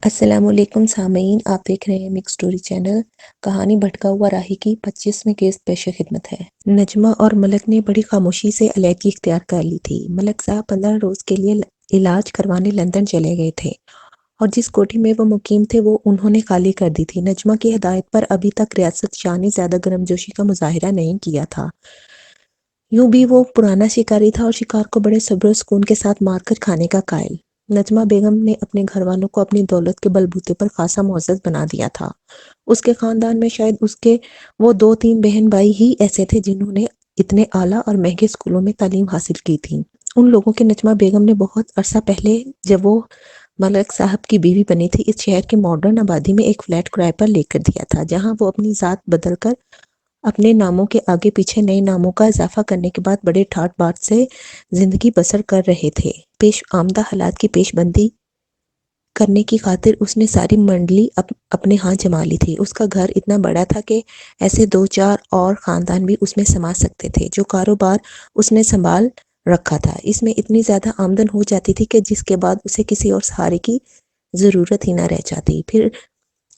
السلام علیکم سامعین، آپ دیکھ رہے ہیں مکس سٹوری چینل۔ کہانی بھٹکا ہوا راہی کی 25ویں کیس پیش خدمت ہے۔ نجمہ اور ملک نے بڑی خاموشی سے علیحدگی اختیار کر لی تھی۔ ملک صاحب 15 روز کے لیے علاج کروانے لندن چلے گئے تھے اور جس کوٹھی میں وہ مقیم تھے وہ انہوں نے خالی کر دی تھی۔ نجمہ کی ہدایت پر ابھی تک ریاست شاہ نے زیادہ گرمجوشی کا مظاہرہ نہیں کیا تھا۔ یوں بھی وہ پرانا شکاری تھا اور شکار کو بڑے صبر و سکون کے ساتھ مار کر کھانے کا قائل۔ نجمہ بیگم نے اپنے گھر والوں کو اپنی دولت کے بلبوتے پر خاصا معزز بنا دیا تھا۔ اس کے خاندان میں شاید اس کے وہ 2-3 بہن بھائی ہی ایسے تھے جنہوں نے اتنے اعلیٰ اور مہنگے اسکولوں میں تعلیم حاصل کی تھی۔ ان لوگوں کے نجمہ بیگم نے بہت عرصہ پہلے جب وہ ملک صاحب کی بیوی بنی تھی اس شہر کے ماڈرن آبادی میں ایک فلیٹ کرائے پر لے کر دیا تھا، جہاں وہ اپنی ذات بدل کر اپنے ناموں کے آگے پیچھے نئے ناموں کا اضافہ کرنے کے بعد بڑے ٹھاٹ بات سے زندگی بسر کر رہے تھے۔ پیش آمدہ حالات کی پیش بندی کرنے کی خاطر اس نے ساری منڈلی اپنے ہاں جما لی تھی۔ اس کا گھر اتنا بڑا تھا کہ ایسے 2-4 اور خاندان بھی اس میں سما سکتے تھے۔ جو کاروبار اس نے سنبھال رکھا تھا اس میں اتنی زیادہ آمدن ہو جاتی تھی کہ جس کے بعد اسے کسی اور سہارے کی ضرورت ہی نہ رہ جاتی۔ پھر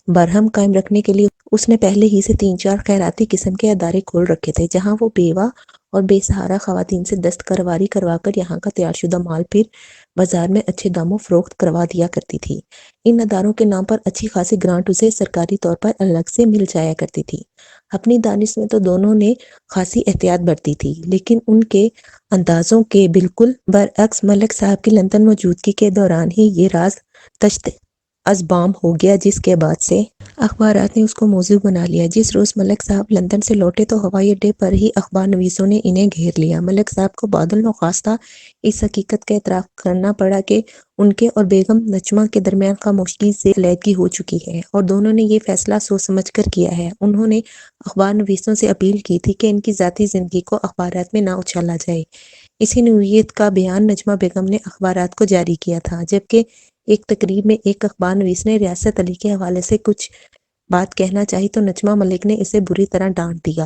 برہم قائم رکھنے کے لیے اس نے پہلے ہی سے 3-4 خیراتی قسم کے ادارے کھول رکھے تھے، جہاں وہ بیوہ اور بے سہارا خواتین سے دستکارواری کروا کر یہاں کا تیار شدہ مال پھر بازار میں اچھے داموں فروخت کروا دیا کرتی تھی۔ ان اداروں کے نام پر اچھی خاصی گرانٹ اسے سرکاری طور پر الگ سے مل جایا کرتی تھی۔ اپنی دانش میں تو دونوں نے خاصی احتیاط برتی تھی، لیکن ان کے اندازوں کے بالکل برعکس ملک صاحب کی لندن موجودگی کے دوران ہی یہ راز تشت از بام ہو گیا، جس کے بعد سے اخبارات نے اس کو موضوع بنا لیا۔ جس روز ملک صاحب لندن سے لوٹے تو ہوائی اڈے پر ہی اخبار نویسوں نے انہیں گھیر لیا۔ ملک صاحب کو بادل نخواستہ اس حقیقت کا اعتراف کرنا پڑا کہ ان کے اور بیگم نجمہ کے درمیان خاموشی سے علیحدگی ہو چکی ہے، اور دونوں نے یہ فیصلہ سوچ سمجھ کر کیا ہے۔ انہوں نے اخبار نویسوں سے اپیل کی تھی کہ ان کی ذاتی زندگی کو اخبارات میں نہ اچھالا جائے۔ اسی نوعیت کا بیان نجمہ بیگم نے اخبارات کو جاری کیا تھا، جبکہ ایک تقریب میں ایک اخبار نویس نے ریاست علی کے حوالے سے کچھ بات کہنا چاہی تو نجمہ ملک نے اسے بری طرح ڈانٹ دیا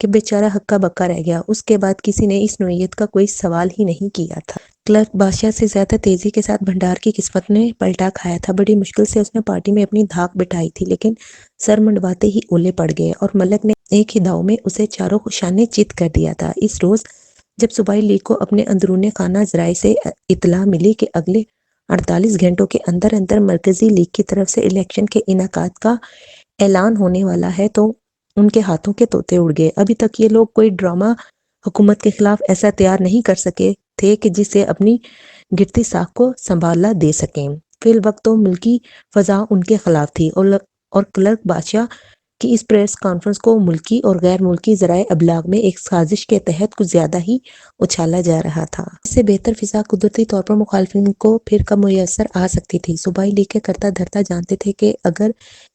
کہ بیچارہ ہکا بکا رہ گیا۔ اس کے بعد کسی نے اس نوعیت کا کوئی سوال ہی نہیں کیا تھا۔ کلرک بادشاہ سے زیادہ تیزی کے ساتھ بھنڈار کی قسمت نے پلٹا کھایا تھا۔ بڑی مشکل سے اس نے پارٹی میں اپنی دھاک بٹھائی تھی، لیکن سر منڈواتے ہی اولے پڑ گئے اور ملک نے ایک ہی داؤ میں اسے چاروں خشانے چت کر دیا تھا۔ اس روز جب صوبائی لیگ کو اپنے اندرون خانہ ذرائع سے اطلاع ملی کہ اگلے 48 گھنٹوں کے اندر اندر مرکزی لیگ کی طرف سے الیکشن کے انعقاد کا اعلان ہونے والا ہے، تو ان کے ہاتھوں کے طوطے اڑ گئے۔ ابھی تک یہ لوگ کوئی ڈرامہ حکومت کے خلاف ایسا تیار نہیں کر سکے تھے کہ جسے اپنی گرتی ساکھ کو سنبھالا دے سکیں۔ فی الوقت تو ملکی فضا ان کے خلاف تھی اور کلرک بادشاہ کی اس پریس کانفرنس کو ملکی اور غیر ملکی ذرائع ابلاغ میں ایک سازش کے تحت کچھ زیادہ ہی اچھالا جا رہا تھا۔ اس سے بہتر فضا قدرتی طور پر مخالفین کو پھر کب میسر آ سکتی تھی۔ صوبائی لیگ کے کرتا دھرتا جانتے تھے کہ اگر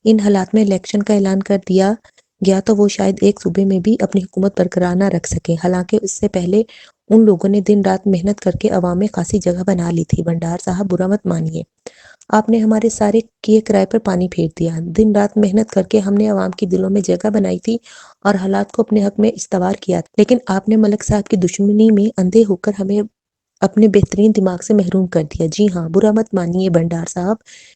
ان حالات میں الیکشن کا اعلان کر دیا گیا تو وہ شاید ایک صوبے میں بھی اپنی حکومت برقرار نہ رکھ سکیں۔ حالانکہ اس سے پہلے ان لوگوں نے دن رات محنت کر کے عوام میں خاصی جگہ بنا لی تھی۔ بھنڈار صاحب برا مت مانیے، آپ نے ہمارے سارے کیے کرائے پر پانی پھیر دیا۔ دن رات محنت کر کے ہم نے عوام کی دلوں میں جگہ بنائی تھی اور حالات کو اپنے حق میں استوار کیا تھا، لیکن آپ نے ملک صاحب کی دشمنی میں اندھے ہو کر ہمیں اپنے بہترین دماغ سے محروم کر دیا۔ جی ہاں، برا مت مانیے بھنڈار صاحب،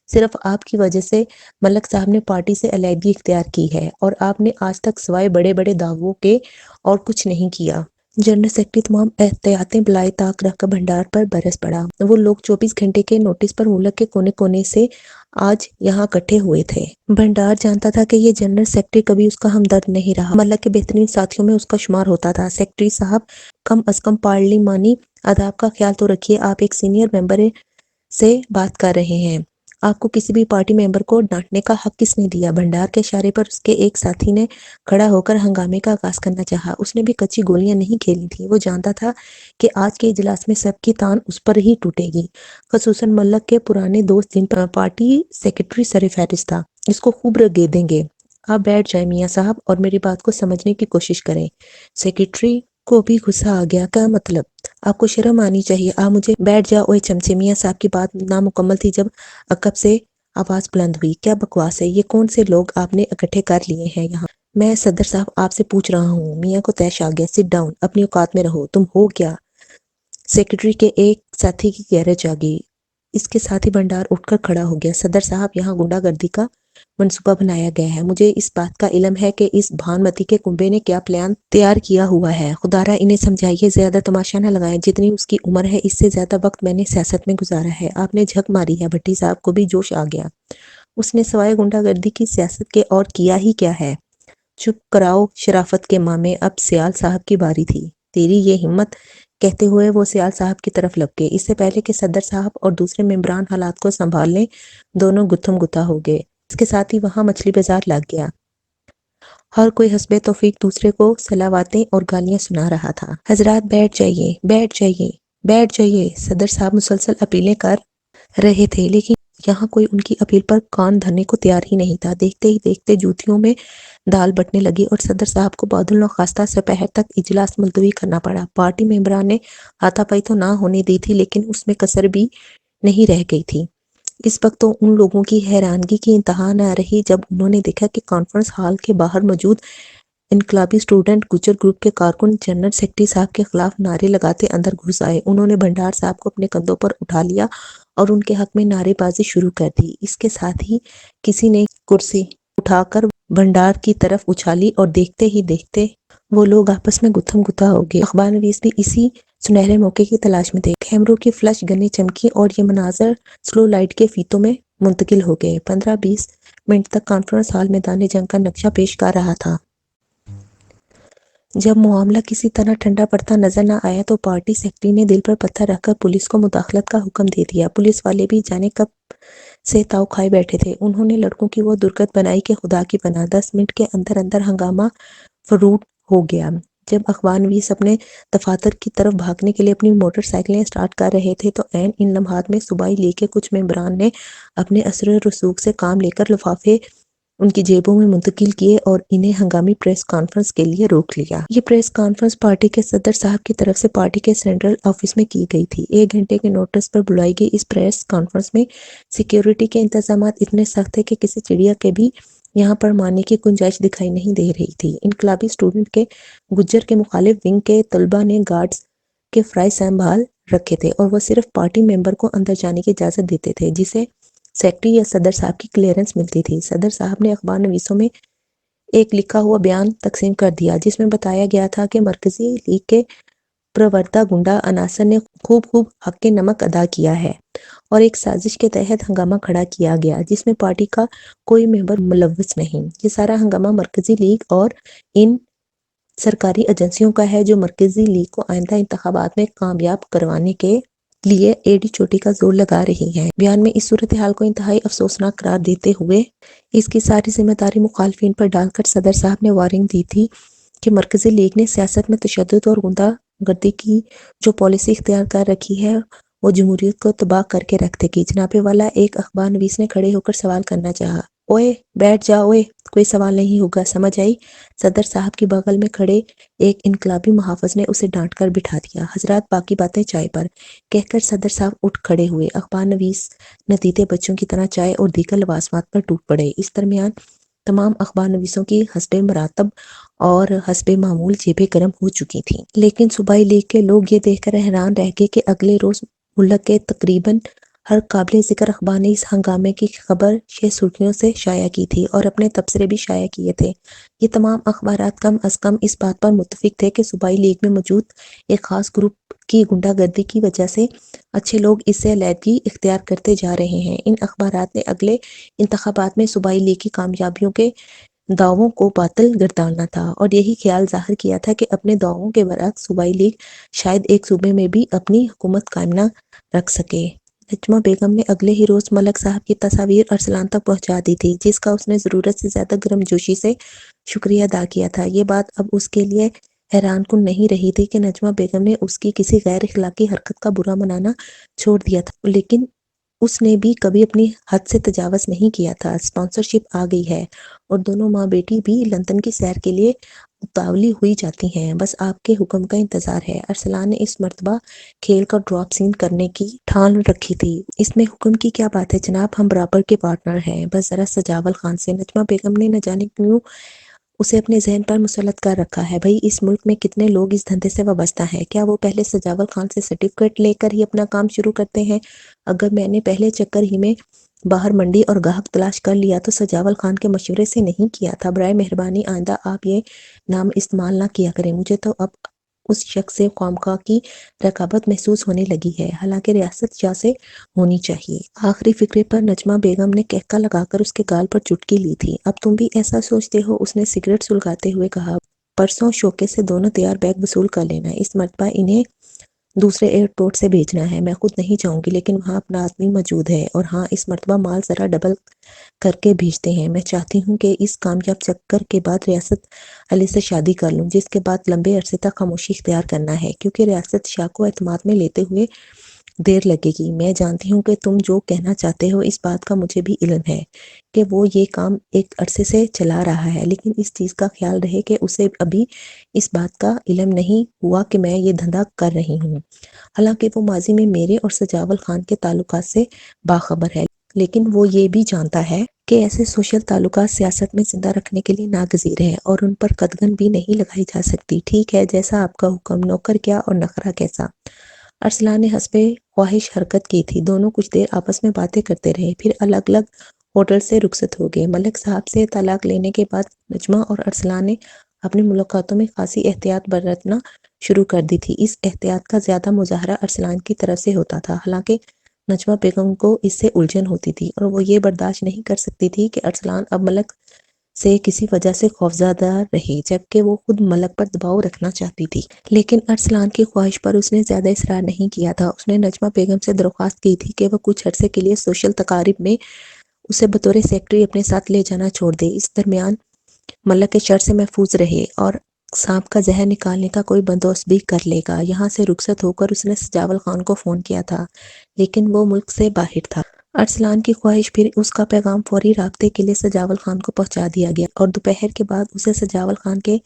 صرف آپ کی وجہ سے ملک صاحب نے پارٹی سے علیحدگی اختیار کی ہے، اور آپ نے آج تک سوائے بڑے بڑے دعووں کے اور کچھ نہیں کیا۔ جنرل سیکرٹری تمام احتیاطیں بالائے طاق رکھ کر بھنڈار پر برس پڑا۔ وہ لوگ 24 گھنٹے کے نوٹس پر ملک کے کونے کونے سے آج یہاں اکٹھے ہوئے تھے۔ بھنڈار جانتا تھا کہ یہ جنرل سیکرٹری کبھی اس کا ہمدرد نہیں رہا، ملک کے بہترین ساتھیوں میں اس کا شمار ہوتا تھا۔ سیکرٹری صاحب، کم از کم پارلیمانی آداب کا خیال تو رکھیے۔ آپ ایک سینئر ممبر سے بات کر رہے ہیں، آپ کو کسی بھی پارٹی ممبر کو ڈانٹنے کا حق کس نے دیا؟ بھنڈار کے اشارے پر اس کے ایک ساتھی نے کھڑا ہو کر ہنگامے کا آغاز کرنا چاہا۔ اس نے بھی کچی گولیاں نہیں کھیلی تھیں۔ وہ جانتا تھا کہ آج کے اجلاس میں سب کی تان اس پر ہی ٹوٹے گی، خصوصاً ملک کے پرانے دوست جن پر پارٹی سیکرٹری سر فہرست تھا۔ اس کو خوب رگیدیں گے۔ آپ بیٹھ جائیں میاں صاحب اور میری بات کو سمجھنے کی کوشش کریں۔ سیکرٹری کو بھی غصہ آ گیا۔ کیا مطلب؟ آپ کو شرم آنی چاہیے۔ آپ مجھے بیٹھ جاؤ اوے چمچے۔ میاں صاحب کی بات نامکمل تھی جب عقب سے آواز بلند ہوئی، کیا بکواس ہے؟ یہ کون سے لوگ آپ نے اکٹھے کر لیے ہیں یہاں؟ میں صدر صاحب آپ سے پوچھ رہا ہوں۔ میاں کو طیش آ گیا۔ سٹ ڈاؤن، اپنی اوقات میں رہو۔ تم ہو کیا؟ سیکرٹری کے ایک ساتھی کی گیرج آ گئی۔ اس کے ساتھ ہی بھنڈار اٹھ کر کھڑا ہو گیا۔ صدر صاحب، یہاں گنڈا گردی کا منصوبہ بنایا گیا ہے۔ مجھے اس بات کا علم ہے کہ اس بھانمتی کے کنبے نے کیا پلان تیار کیا ہوا ہے۔ خدارا انہیں سمجھائیے، زیادہ تماشا نہ لگائیں۔ جتنی اس کی عمر ہے اس سے زیادہ وقت میں نے سیاست میں گزارا ہے۔ آپ نے جھک ماری ہے۔ بھٹی صاحب کو بھی جوش آ گیا۔ اس نے سوائے گنڈا گردی کی سیاست کے اور کیا ہی کیا ہے؟ چپ کراؤ شرافت کے مامے، اب سیال صاحب کی باری تھی۔ تیری یہ ہمت، کہتے ہوئے وہ سیال صاحب کی طرف لپکے۔ اس سے پہلے کہ صدر صاحب اور دوسرے ممبران حالات کو سنبھال لیں، دونوں گتھم گتا ہو گئے۔ اس کے ساتھ ہی وہاں مچھلی بازار لگ گیا۔ ہر کوئی حسب توفیق دوسرے کو صلاواتیں اور گالیاں سنا رہا تھا۔ حضرات بیٹھ جائیے، بیٹھ جائیے، بیٹھ جائیے۔ صدر صاحب مسلسل اپیلیں کر رہے تھے، لیکن یہاں کوئی ان کی اپیل پر کان دھرنے کو تیار ہی نہیں تھا۔ دیکھتے ہی دیکھتے جوتیوں میں دال بٹنے لگی اور صدر صاحب کو بعد النخواستہ سپہر تک اجلاس ملتوی کرنا پڑا۔ پارٹی ممبران نے ہاتھا پائی تو نہ ہونے دی تھی، لیکن اس میں کسر بھی نہیں رہ گئی تھی۔ اس وقت تو ان لوگوں کی حیرانگی کی انتہا نہ رہی جب انہوں نے دیکھا کہ کانفرنس ہال کے باہر موجود انقلابی اسٹوڈنٹ گجر گروپ کے کارکن جنرل سیکرٹری صاحب کے خلاف نعرے لگاتے اندر گھس آئے۔ انہوں نے بھنڈار صاحب کو اپنے کندھوں پر اٹھا لیا اور ان کے حق میں نعرے بازی شروع کر دی۔ اس کے ساتھ ہی کسی نے کرسی اٹھا کر بھنڈار کی طرف اچھالی اور دیکھتے ہی دیکھتے وہ لوگ آپس میں گتھم گتا ہو گئے۔ اخبار نویس بھی اسی سنہرے موقع کی تلاش میں تھے۔ کیمروں کی فلش گنیں چمکی اور یہ مناظر سلو لائٹ کے فیتوں میں منتقل ہو گئے۔ 15-20 منٹ تک کانفرنس ہال میدان جنگ کا نقشہ پیش کر رہا تھا۔ جب معاملہ کسی طرح ٹھنڈا پڑتا نظر نہ آیا تو پارٹی سیکرٹری نے دل پر پتھر رکھ کر پولیس کو مداخلت کا حکم دے دیا۔ پولیس والے بھی جانے کب سے تاؤ کھائے بیٹھے تھے۔ انہوں نے لڑکوں کی وہ درگت بنائی کہ خدا کی پناہ۔ 10 منٹ کے اندر اندر ہنگامہ فروٹ ہو گیا۔ جب اخبار نویس اپنے دفاتر کی طرف بھاگنے کے لیے اپنی موٹر سائیکلیں اسٹارٹ کر رہے تھے تو عین ان لمحات میں صوبائی لیگ کے کچھ ممبران نے اپنے اثر و رسوخ سے کام لے کر لفافے ان کی جیبوں میں منتقل کیے اور انہیں ہنگامی پریس کانفرنس کے لیے روک لیا۔ یہ پریس کانفرنس پارٹی کے صدر صاحب کی طرف سے پارٹی کے سینٹرل آفس میں کی گئی تھی۔ 1 گھنٹے کے نوٹس پر بلائی گئی اس پریس کانفرنس میں سیکیورٹی کے انتظامات اتنے سخت تھے کہ کسی چڑیا کے بھی یہاں پر مارنے کی گنجائش دکھائی نہیں دے رہی تھی۔ انقلابی اسٹوڈنٹ کے گجر کے مخالف ونگ کے طلباء نے گارڈز کے فرائی سنبھال رکھے تھے اور وہ صرف پارٹی ممبر کو اندر جانے کی اجازت دیتے تھے، جسے سیکرٹری یا صدر صاحب کی کلیئرنس ملتی تھی۔ صدر صاحب نے اخبار نویسوں میں ایک لکھا ہوا بیان تقسیم کر دیا جس میں بتایا گیا تھا کہ مرکزی لیگ کے پروردہ گنڈا عناصر نے خوب حق نمک ادا کیا ہے اور ایک سازش کے تحت ہنگامہ کھڑا کیا گیا جس میں پارٹی کا کوئی ممبر ملوث نہیں۔ یہ سارا ہنگامہ مرکزی لیگ اور ان سرکاری ایجنسیوں کا ہے جو مرکزی لیگ کو آئندہ انتخابات میں کامیاب کروانے کے لیے ایڑی چوٹی کا زور لگا رہی ہیں۔ بیان میں اس صورتحال کو انتہائی افسوسناک قرار دیتے ہوئے اس کی ساری ذمہ داری مخالفین پر ڈال کر صدر صاحب نے وارننگ دی تھی کہ مرکزی لیگ نے سیاست میں تشدد اور غنڈہ گردی کی جو پالیسی اختیار کر رکھی ہے وہ جمہوریت کو تباہ کر کے رکھ دے گی۔ جناب والا، ایک اخبار نویس نے کھڑے ہو کر سوال کرنا چاہا۔ اوئے بیٹھ جا اوئے، کوئی سوال نہیں ہوگا، سمجھ آئی؟ صدر صاحب کی بغل میں کھڑے ایک انقلابی محافظ نے اسے ڈانٹ کر بٹھا دیا۔ حضرات باقی باتیں چائے پر، کہہ کر صدر صاحب اٹھ کھڑے ہوئے۔ اخبار نویس ندیدے بچوں کی طرح چائے اور دیگر لوازمات پر ٹوٹ پڑے۔ اس درمیان تمام اخبار نویسوں کی حسب مراتب اور حسب معمول جیبیں گرم ہو چکی تھیں، لیکن صوبائی لیگ کے لوگ یہ دیکھ کر حیران رہ گئے کہ اگلے روز ملک کے تقریباً ہر قابل ذکر اخبار نے اس ہنگامے کی خبر 6 سرخیوں سے شائع کی تھی اور اپنے تبصرے بھی شائع کیے تھے۔ یہ تمام اخبارات کم از کم اس بات پر متفق تھے کہ صوبائی لیگ میں موجود ایک خاص گروپ کی غنڈہ گردی کی وجہ سے اچھے لوگ اس سے علیحدگی اختیار کرتے جا رہے ہیں۔ ان اخبارات نے اگلے انتخابات میں صوبائی لیگ کی کامیابیوں کے دعووں کو باطل گردانا تھا اور یہی خیال ظاہر کیا تھا کہ اپنے دعووں کے برعکس صوبائی لیگ شاید ایک صوبے میں بھی اپنی حکومت قائم نہ رکھ سکے۔ نجمہ بیگم نے اگلے ہی روز ملک صاحب کی تصاویر ارسلان تک پہنچا دی تھی، جس کا اس نے ضرورت سے زیادہ گرم جوشی سے شکریہ ادا کیا تھا۔ یہ بات اب اس کے لیے حیران کن نہیں رہی تھی کہ نجمہ بیگم نے اس کی کسی غیر اخلاقی حرکت کا برا منانا چھوڑ دیا تھا، لیکن اس نے بھی کبھی اپنی حد سے تجاوز نہیں کیا تھا۔ اسپانسرشپ آ گئی ہے اور دونوں ماں بیٹی بھی لندن کی سیر کے لیے اتاولی ہوئی جاتی ہیں، بس آپ کے حکم کا انتظار ہے۔ ارسلان نے اس مرتبہ کھیل کا ڈراپ سین کرنے کی ٹھان رکھی تھی۔ اس میں حکم کی کیا بات ہے جناب، ہم برابر کے پارٹنر ہیں، بس ذرا سجاول خان سے۔ نجمہ بیگم نے نہ جانے کیوں اسے اپنے ذہن پر مسلط کر رکھا ہے۔ بھئی اس ملک میں کتنے لوگ اس دھندے سے وابستہ ہیں؟ کیا وہ پہلے سجاول خان سے سرٹیفکیٹ لے کر ہی اپنا کام شروع کرتے ہیں؟ اگر میں نے پہلے چکر ہی میں باہر منڈی اور گاہک تلاش کر لیا تو سجاول خان کے مشورے سے نہیں کیا تھا۔ برائے مہربانی آئندہ آپ یہ نام استعمال نہ کیا کریں۔ مجھے تو اب اس شخص سے خوامخواہ کی رقابت محسوس ہونے لگی ہے، حالانکہ ریاست شاہ سے ہونی چاہیے۔ آخری فقرے پر نجمہ بیگم نے کہکا لگا کر اس کے گال پر چٹکی لی تھی۔ اب تم بھی ایسا سوچتے ہو؟ اس نے سگریٹ سلگاتے ہوئے کہا۔ پرسوں شوکے سے دونوں تیار بیگ وصول کر لینا۔ اس مرتبہ انہیں دوسرے ایئرپورٹ سے بھیجنا ہے۔ میں خود نہیں جاؤں گی، لیکن وہاں اپنا آدمی موجود ہے، اور ہاں اس مرتبہ مال ذرا ڈبل کر کے بھیجتے ہیں۔ میں چاہتی ہوں کہ اس کامیاب چکر کے بعد ریاست علی سے شادی کر لوں، جس کے بعد لمبے عرصے تک خاموشی اختیار کرنا ہے، کیونکہ ریاست شاہ کو اعتماد میں لیتے ہوئے دیر لگے گی۔ میں جانتی ہوں کہ تم جو کہنا چاہتے ہو، اس بات کا مجھے بھی علم ہے کہ وہ یہ کام ایک عرصے سے چلا رہا ہے، لیکن اس چیز کا خیال رہے کہ اسے ابھی اس بات کا علم نہیں ہوا کہ میں یہ دھندا کر رہی ہوں۔ حالانکہ وہ ماضی میں میرے اور سجاول خان کے تعلقات سے باخبر ہے، لیکن وہ یہ بھی جانتا ہے کہ ایسے سوشل تعلقات سیاست میں زندہ رکھنے کے لیے ناگزیر ہیں اور ان پر قدغن بھی نہیں لگائی جا سکتی۔ ٹھیک ہے، جیسا آپ کا حکم۔ نوکر کیا اور نخرہ کیسا؟ ارسلان نے حسب خواہش حرکت کی تھی۔ دونوں کچھ دیر آپس میں باتیں کرتے رہے، پھر الگ الگ ہوٹل سے رخصت ہو گئے۔ ملک صاحب سے طلاق لینے کے بعد نجمہ اور ارسلان نے اپنی ملاقاتوں میں خاصی احتیاط برتنا شروع کر دی تھی۔ اس احتیاط کا زیادہ مظاہرہ ارسلان کی طرف سے ہوتا تھا، حالانکہ نجمہ بیگم کو اس سے الجھن ہوتی تھی، اور وہ یہ برداشت نہیں کر سکتی تھی کہ ارسلان اب ملک سے کسی وجہ سے خوفزدہ رہے، جبکہ وہ خود ملک پر دباؤ رکھنا چاہتی تھی۔ لیکن ارسلان کی خواہش پر اس نے زیادہ اصرار نہیں کیا تھا۔ اس نے نجمہ بیگم سے درخواست کی تھی کہ وہ کچھ عرصے کے لیے سوشل تقاریب میں اسے بطور سیکرٹری اپنے ساتھ لے جانا چھوڑ دے۔ اس درمیان ملک کے شر سے محفوظ رہے اور سانپ کا زہر نکالنے کا کوئی بندوبست بھی کر لے گا۔ یہاں سے رخصت ہو کر اس نے سجاول خان کو فون کیا تھا، لیکن وہ ملک سے باہر تھا۔ ارسلان کی خواہش پھر اس کا پیغام فوری رابطے کے لیے سجاول خان کو پہنچا دیا گیا، اور دوپہر کے بعد اسے سجاول خان کے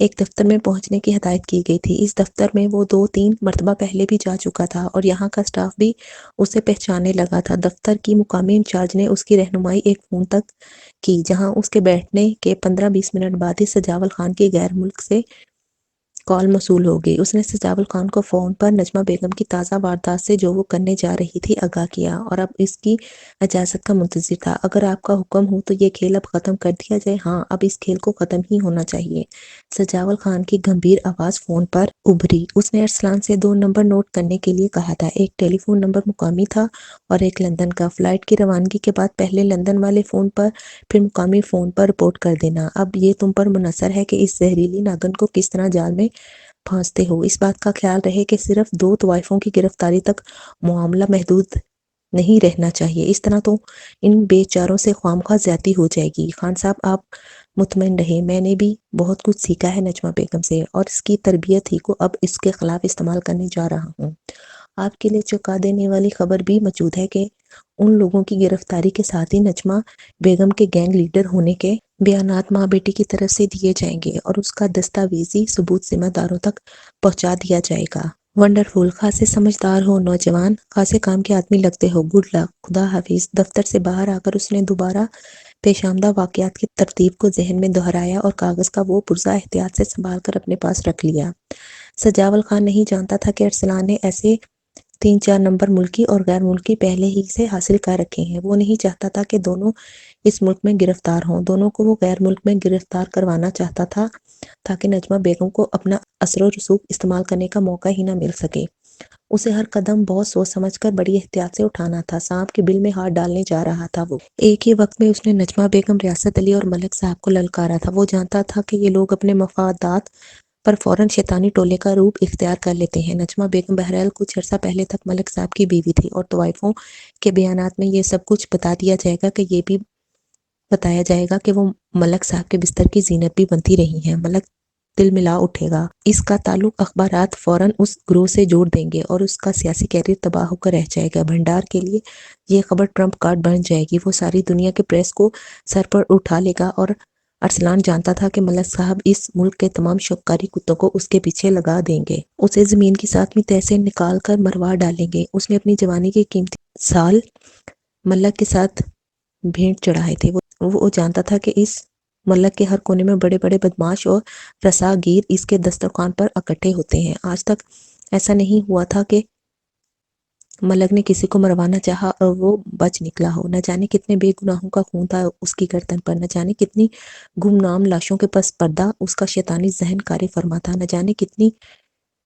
ایک دفتر میں پہنچنے کی ہدایت کی گئی تھی۔ اس دفتر میں وہ 2-3 مرتبہ پہلے بھی جا چکا تھا، اور یہاں کا سٹاف بھی اسے پہچاننے لگا تھا۔ دفتر کی مقامی انچارج نے اس کی رہنمائی ایک فون تک کی، جہاں اس کے بیٹھنے کے 15-20 منٹ بعد ہی سجاول خان کی غیر ملک سے کال موصول ہو گئی۔ اس نے سجاول خان کو فون پر نجمہ بیگم کی تازہ واردات سے جو وہ کرنے جا رہی تھی آگاہ کیا، اور اب اس کی اجازت کا منتظر تھا۔ اگر آپ کا حکم ہو تو یہ کھیل اب ختم کر دیا جائے۔ ہاں، اب اس کھیل کو ختم ہی ہونا چاہیے۔ سجاول خان کی گمبھیر آواز فون پر ابھری۔ اس نے ارسلان سے 2 نمبر نوٹ کرنے کے لیے کہا تھا۔ ایک ٹیلی فون نمبر مقامی تھا اور ایک لندن کا۔ فلائٹ کی روانگی کے بعد پہلے لندن والے فون پر، پھر مقامی فون پر رپورٹ کر دینا۔ اب یہ تم پر منحصر ہے کہ اس زہریلی ناگن کو کس طرح جال میں پھانستے ہو۔ اس بات کا خیال رہے کہ صرف 2 طوائفوں کی گرفتاری تک معاملہ محدود نہیں رہنا چاہیے، اس طرح تو ان بے چاروں سے خوامخواہ زیادتی ہو جائے گی۔ خان صاحب آپ مطمئن رہیں، میں نے بھی بہت کچھ سیکھا ہے نجمہ بیگم سے، اور اس کی تربیت ہی کو اب اس کے خلاف استعمال کرنے جا رہا ہوں۔ آپ کے لیے چونکا دینے والی خبر بھی موجود ہے کہ ان لوگوں کی گرفتاری کے ساتھ ہی نجمہ بیگم کے گینگ لیڈر ہونے کے بیانات ماں بیٹی کی طرف سے دیے جائیں گے، اور اس کا دستاویزی ثبوت ذمہ داروں تک پہنچا دیا جائے گا۔ ونڈرفل، خاصے سمجھدار ہو نوجوان، خاصے کام کے آدمی لگتے ہو۔ گڈ لک، خدا حافظ۔ دفتر سے باہر آ کر اس نے دوبارہ پیش آمدہ واقعات کی ترتیب کو ذہن میں دہرایا اور کاغذ کا وہ پرزہ احتیاط سے سنبھال کر اپنے پاس رکھ لیا۔ سجاول خان نہیں جانتا تھا کہ ارسلان نے ایسے 3-4 نمبر ملکی اور غیر ملکی پہلے ہی سے حاصل کر رکھے ہیں۔ وہ نہیں چاہتا تھا کہ دونوں اس ملک میں گرفتار ہوں۔ دونوں کو وہ غیر ملک میں گرفتار کروانا چاہتا تھا تاکہ نجمہ بیگم کو اپنا اثر و رسوخ استعمال کرنے کا موقع ہی نہ مل سکے۔ اسے ہر قدم بہت سوچ سمجھ کر بڑی احتیاط سے اٹھانا تھا۔ سانپ کے بل میں ہاتھ ڈالنے جا رہا تھا وہ۔ ایک ہی وقت میں اس نے نجمہ بیگم، ریاست علی اور ملک صاحب کو للکارا تھا۔ وہ جانتا تھا کہ یہ لوگ اپنے مفادات پر فوراً شیطانی ٹولے کا روپ اختیار کر لیتے ہیں۔ نجمہ بیگم بہرحال کچھ عرصہ پہلے تک ملک صاحب کی بیوی تھی، اور طوائفوں کے بیانات میں یہ سب کچھ بتا دیا جائے گا کہ یہ بھی بتایا جائے گا کہ وہ ملک صاحب کے بستر کی زینت بھی بنتی رہی ہیں۔ ملک دل ملا اٹھے گا۔ اس کا تعلق اخبارات فوراً اس گروہ سے جوڑ دیں گے اور اس کا سیاسی کیریئر تباہ ہو کر رہ جائے گا۔ بھنڈار کے لیے یہ خبر ٹرمپ کارڈ بن جائے گی۔ وہ ساری دنیا کے پریس کو سر پر اٹھا لے گا، اور ارسلان جانتا تھا کہ ملک صاحب اس ملک کے تمام شوکاری کتوں کو اس کے پیچھے لگا دیں گے۔ اسے زمین کی ساتویں تہہ سے نکال کر مروا ڈالیں گے۔ اس نے اپنی جوانی کے قیمتی سال ملک کے ساتھ بھیڑ چڑھائے تھے۔ وہ جانتا تھا کہ اس ملک کے ہر کونے میں بڑے بڑے بدماش اور رساگیر اس کے دسترخوان پر اکٹھے ہوتے ہیں۔ آج تک ایسا نہیں ہوا تھا کہ ملک نے کسی کو مروانا چاہا اور وہ بچ نکلا ہو۔ نہ جانے کتنے بے گناہوں کا خون تھا اس کی گردن پر، نہ جانے کتنی گمنام لاشوں کے پس پردہ اس کا شیطانی ذہن کاری فرما تھا، نہ جانے کتنی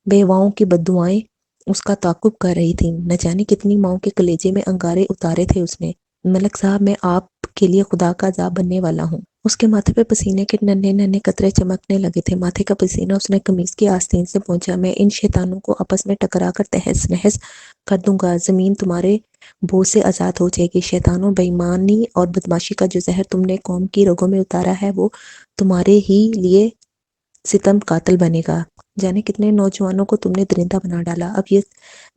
بیواؤں کی بددعائیں اس کا تعاقب کر رہی تھیں، نہ جانے کتنی ماؤں کے کلیجے میں انگارے اتارے تھے اس نے۔ ملک صاحب، میں آپ کے لیے خدا کا عذاب بننے والا ہوں۔ اس کے ماتھے پہ پسینے کے ننھے ننھے قطرے چمکنے لگے تھے۔ ماتھے کا پسینہ اس نے قمیص کی آستین سے پہنچا۔ میں ان شیطانوں کو آپس میں ٹکرا کر تہس نہس کر دوں گا۔ زمین تمہارے بوجھ سے آزاد ہو جائے گی۔ شیطانوں، بے ایمانی اور بدماشی کا جو زہر تم نے قوم کی رگوں میں اتارا ہے وہ تمہارے ہی لیے ستم قاتل بنے گا۔ جانے کتنے نوجوانوں کو تم نے درندہ بنا ڈالا۔ اب یہ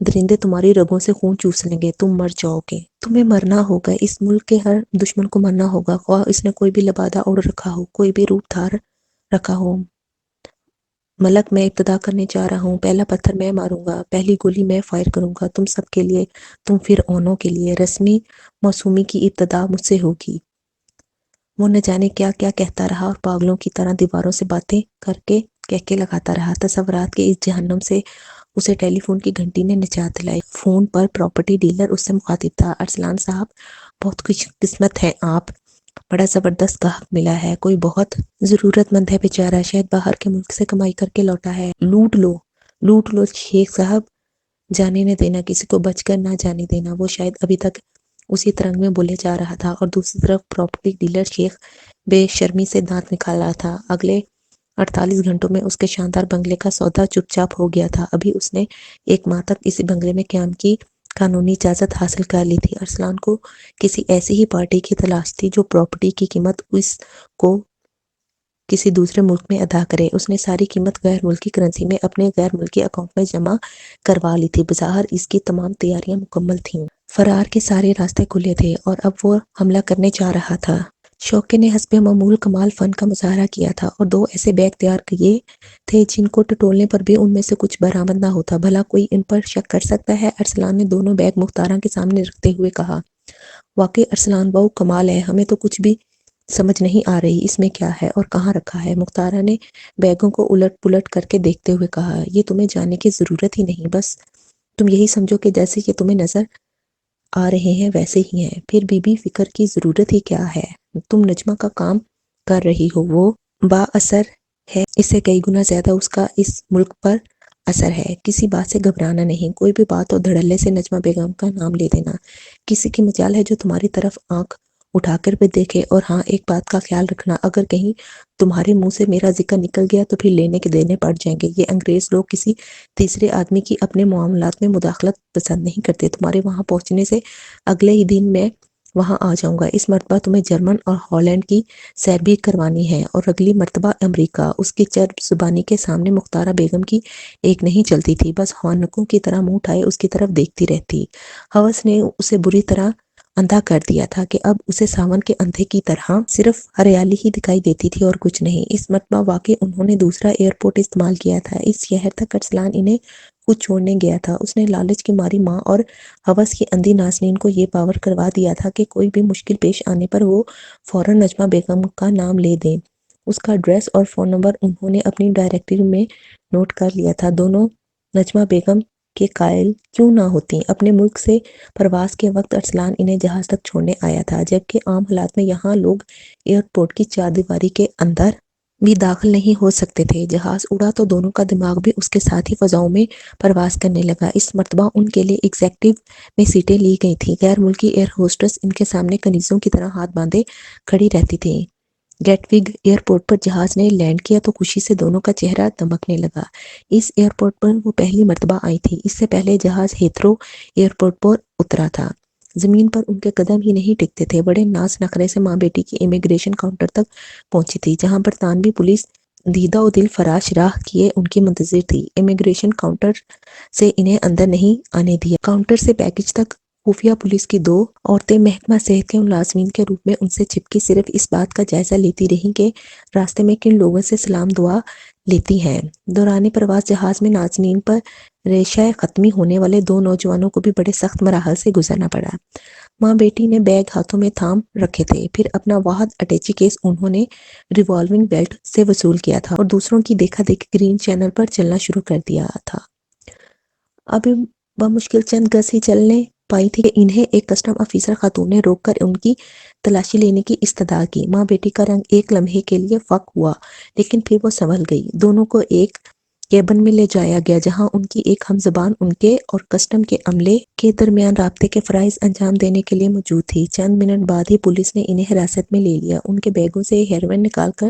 درندے تمہاری رگوں سے خون چوس لیں گے، تم مر جاؤ گے۔ تمہیں مرنا ہوگا، اس ملک کے ہر دشمن کو مرنا ہوگا، خواہ اس نے کوئی بھی لبادہ اوڑھ رکھا ہو، کوئی بھی روپ دھار رکھا ہو۔ ملک، میں ابتدا کرنے جا رہا ہوں۔ پہلا پتھر میں ماروں گا، پہلی گولی میں فائر کروں گا، تم سب کے لیے، تم فرعونوں کے لیے۔ رسمی موسومی کی ابتدا مجھ سے ہوگی۔ وہ نہ جانے کیا کیا کہتا رہا اور پاگلوں کی طرح دیواروں سے باتیں کر کے کہکے لگاتا رہا۔ تصورات کے اس جہنم سے اسے ٹیلی فون کی گھنٹی نے نجات دلائی۔ فون پر پراپرٹی ڈیلر اس سے مخاطب تھا۔ ارسلان صاحب، بہت خوش قسمت ہیں آپ، بڑا زبردست گاہک ملا ہے، کوئی بہت ضرورت مند ہے بیچارہ، شاید باہر کے ملک سے کمائی کر کے لوٹا ہے۔ لوٹ لو، لوٹ لو شیخ صاحب، جانے نہ دینا، کسی کو بچ کر نہ جانے دینا۔ وہ شاید ابھی تک اسی ترنگ میں بولے جا رہا تھا اور دوسری طرف پراپرٹی ڈیلر شیخ بے شرمی سے دانت نکال رہا تھا۔ اگلے 48 گھنٹوں میں اس کے شاندار بنگلے کا سودا چپ چاپ ہو گیا تھا۔ ابھی اس نے 1 ماہ تک اسی بنگلے میں قیام کی قانونی اجازت حاصل کر لی تھی۔ ارسلان کو کسی ایسی ہی پارٹی کی تلاش تھی جو پراپرٹی کی قیمت اس کو کسی دوسرے ملک میں ادا کرے۔ اس نے ساری قیمت غیر ملکی کرنسی میں اپنے غیر ملکی اکاؤنٹ میں جمع کروا لی تھی۔ بظاہر اس کی تمام تیاریاں مکمل تھیں۔ فرار کے سارے راستے کھلے تھے اور اب وہ حملہ کرنے جا رہا تھا۔ شوقی نے حسب معمول کمال فن کا مظاہرہ کیا تھا اور 2 ایسے بیگ تیار کیے تھے جن کو ٹٹولنے پر بھی ان میں سے کچھ برآمد نہ ہوتا۔ بھلا کوئی ان پر شک کر سکتا ہے؟ ارسلان نے دونوں بیگ مختاراں کے سامنے رکھتے ہوئے کہا۔ واقعی ارسلان بہو کمال ہے، ہمیں تو کچھ بھی سمجھ نہیں آ رہی اس میں کیا ہے اور کہاں رکھا ہے۔ مختارہ نے بیگوں کو الٹ پلٹ کر کے دیکھتے ہوئے کہا۔ یہ تمہیں جاننے کی ضرورت ہی نہیں، بس تم یہی سمجھو کہ جیسے کہ تمہیں نظر آ رہے ہیں ویسے ہی ہیں۔ پھر بھی فکر کی ضرورت ہی کیا ہے؟ تم نجمہ کا کام کر رہی ہو، وہ با اثر ہے، اس سے کئی گنا زیادہ اس کا اس ملک پر اثر ہے۔ کسی بات سے گھبرانا نہیں، کوئی بھی بات ہو دھڑلے سے نجمہ بیگم کا نام لے دینا۔ کسی کی مجال ہے جو تمہاری طرف آنکھ اٹھا کر بھی دیکھے۔ اور ہاں، ایک بات کا خیال رکھنا، اگر کہیں تمہارے منہ سے میرا ذکر نکل گیا تو پھر لینے کے دینے پڑ جائیں گے۔ یہ انگریز لوگ کسی تیسرے آدمی کی اپنے معاملات میں مداخلت پسند نہیں کرتے۔ تمہارے وہاں پہنچنے سے اگلے ہی دن میں وہاں آ جاؤں گا۔ اس مرتبہ تمہیں جرمن اور ہالینڈ کی سیر بھی کروانی ہے اور اگلی مرتبہ امریکہ۔ اس کی چرب زبانی کے سامنے مختارہ بیگم کی ایک نہیں چلتی تھی، بس خانقوں کی طرح منہ اٹھائے اس کی طرف دیکھتی رہتی۔ ہوس نے اسے بری طرح اندھا کر دیا تھا کہ اب اسے ساون کے اندھے کی طرح صرف ہریالی ہی دکھائی دیتی تھی اور کچھ نہیں۔ اس مرتبہ واقعی انہوں نے دوسرا ایئرپورٹ استعمال کیا تھا۔ اس شہر تک ارسلان انہیں خود چھوڑنے گیا تھا۔ اس نے لالچ کی ماری ماں اور ہوس کی اندھی ناظرین کو یہ باور کروا دیا تھا کہ کوئی بھی مشکل پیش آنے پر وہ فوراً نجمہ بیگم کا نام لے دیں۔ اس کا ایڈریس اور فون نمبر انہوں نے اپنی ڈائریکٹری میں نوٹ کر لیا تھا۔ دونوں نجمہ بیگم کے قائل کیوں نہ ہوتی۔ اپنے ملک سے پرواز کے وقت ارسلان انہیں جہاز تک چھوڑنے آیا تھا، جبکہ عام حالات میں یہاں لوگ ایئرپورٹ کی چاردیواری کے اندر بھی داخل نہیں ہو سکتے تھے۔ جہاز اڑا تو دونوں کا دماغ بھی اس کے ساتھ ہی فضاؤں میں پرواز کرنے لگا۔ اس مرتبہ ان کے لیے ایگزیکٹو میں سیٹیں لی گئی تھیں۔ غیر ملکی ایئر ہوسٹس ان کے سامنے کنیزوں کی طرح ہاتھ باندھے کھڑی رہتی تھیں۔ گیٹوگ ایئرپورٹ پر جہاز نے لینڈ کیا تو خوشی سے دونوں کا چہرہ دمکنے لگا۔ اس ایئرپورٹ پر وہ پہلی مرتبہ آئی تھی۔ اس سے پہلے جہاز ہیتھرو ایئرپورٹ پر اترا تھا۔ زمین پر ان کے قدم ہی نہیں ٹکتے تھے۔ بڑے ناز نخرے سے ماں بیٹی کی امیگریشن کاؤنٹر تک پہنچی تھی، جہاں برطانوی پولیس دیدہ و دل فراش راہ کیے ان کی منتظر تھی۔ امیگریشن کاؤنٹر سے انہیں اندر نہیں آنے دیا۔ کاؤنٹر سے بیگیج تک خفیہ پولیس کی 2 عورتیں محکمہ صحت کے ملازمین کے روپ میں ان سے چپکی صرف اس بات کا جائزہ لیتی رہیں کہ راستے میں کن لوگوں سے سلام دعا لیتی ہیں۔ دوران پرواز جہاز میں ناظرین پر ریشہ ختمی ہونے والے دو نوجوانوں کو بھی بڑے سخت مراحل سے گزرنا پڑا۔ ماں بیٹی نے بیگ ہاتھوں میں تھام رکھے تھے، پھر اپنا واحد اٹیچی کیس انہوں نے ریوالونگ بیلٹ سے وصول کیا تھا اور دوسروں کی دیکھا دیکھی گرین چینل پر چلنا شروع کر دیا تھا۔ ابھی بمشکل چند گز ہی چلنے پائی تھی کہ انہیں ایک کسٹم آفیسر خاتون نے روک کر ان کی تلاشی لینے کی استدعا کی۔ ماں بیٹی کا رنگ ایک لمحے کے لیے فاق ہوا، لیکن پھر وہ سنبھل گئی۔ دونوں کو ایک کیبن میں لے جایا گیا جہاں ان کی ایک ہم زبان ان کے اور کسٹم کے عملے کے درمیان رابطے کے فرائض انجام دینے کے لیے موجود تھی۔ چند منٹ بعد ہی پولیس نے انہیں حراست میں لے لیا۔ ان کے بیگوں سے ہیروئن نکال کر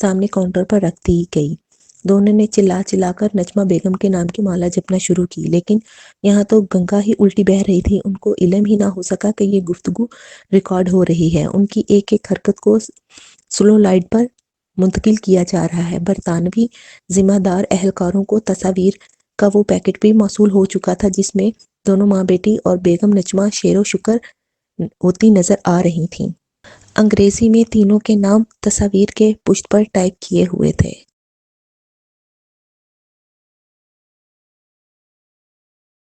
سامنے کاؤنٹر پر رکھ دی گئی۔ دونوں نے چلا چلا کر نجمہ بیگم کے نام کی مالا جپنا شروع کی، لیکن یہاں تو گنگا ہی الٹی بہہ رہی تھی۔ ان کو علم ہی نہ ہو سکا کہ یہ گفتگو ریکارڈ ہو رہی ہے، ان کی ایک ایک حرکت کو سلو لائٹ پر منتقل کیا جا رہا ہے۔ برطانوی ذمہ دار اہلکاروں کو تصاویر کا وہ پیکٹ بھی موصول ہو چکا تھا جس میں دونوں ماں بیٹی اور بیگم نجمہ شیر و شکر ہوتی نظر آ رہی تھیں۔ انگریزی میں تینوں کے نام تصاویر کے پشت پر ٹائپ کیے ہوئے تھے۔